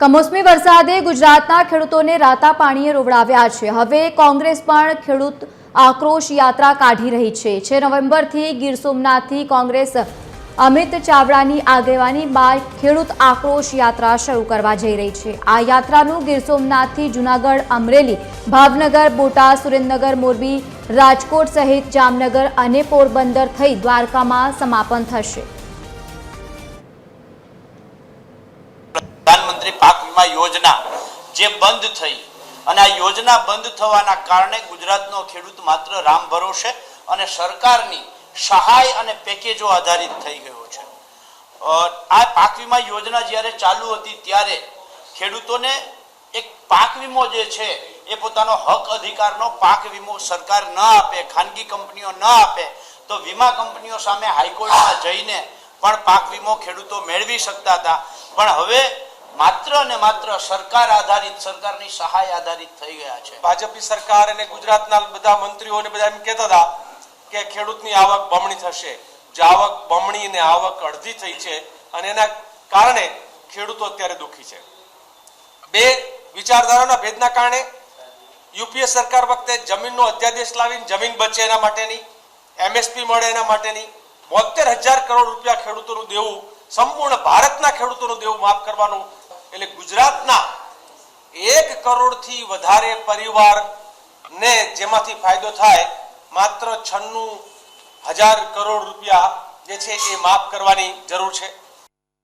કમોસમી વરસાદે ગુજરાતના ખેડૂતોને રાતા પાણીએ રોવડાવ્યા છે। હવે કોંગ્રેસ પણ ખેડૂત આક્રોશ યાત્રા કાઢી રહી છે। 6 નવેમ્બરથી ગીર સોમનાથથી કોંગ્રેસ અમિત ચાવડાની આગેવાનીમાં ખેડૂત આક્રોશ યાત્રા શરૂ કરવા જઈ રહી છે। આ યાત્રાનું ગીર સોમનાથથી જૂનાગઢ, અમરેલી, ભાવનગર, બોટાદ, સુરેન્દ્રનગર, મોરબી, રાજકોટ સહિત જામનગર અને પોરબંદર થઈ દ્વારકામાં સમાપન થશે। प्रधानमंत्री पाक वीमा योजना जे बंद थई અને આ યોજના બંધ થવાના કારણે ગુજરાતનો ખેડૂત માત્ર રામ ભરોસે અને સરકારની સહાય અને પેકેજો આધારિત થઈ ગયો છે। આ પાક વીમા યોજના જ્યારે ચાલુ હતી ત્યારે ખેડૂતોને એક પાક વીમો જે છે એ પોતાનો હક અધિકારનો પાક વીમો સરકાર ન આપે, ખાનગી કંપનીઓ ન આપે તો વીમા કંપનીઓ સામે હાઈકોર્ટમાં જઈને પણ પાક વીમો ખેડૂતો મેળવી શકતા હતા। પણ હવે માત્ર અને માત્ર સરકાર આધારિત, સરકારની સહાય આધારિત થઈ ગયા છે। ભાજપની સરકાર અને ગુજરાતના બધા મંત્રીઓ ને બધા એમ કહેતા હતા કે ખેડૂતની આવક બમણી થશે, જે આવક બમણી ને આવક અડધી થઈ છે અને એના કારણે ખેડૂતો અત્યારે દુઃખી છે। બે વિચારધારાના ભેદના કારણે યુપીએ સરકાર વખતે જમીનનો અધ્યાદેશ લાવીને જમીન બચે એના માટેની, એમએસપી મળે એના માટેની 72,000 કરોડ રૂપિયા ખેડૂતોનું દેવું, સંપૂર્ણ ભારતના ખેડૂતોનું દેવું માફ કરવાનું, એટલે ગુજરાતના 1 કરોડથી વધારે પરિવારને જેમાંથી ફાયદો થાય માત્ર 96,000 કરોડ રૂપિયા જે છે એ માફ કરવાની જરૂર છે।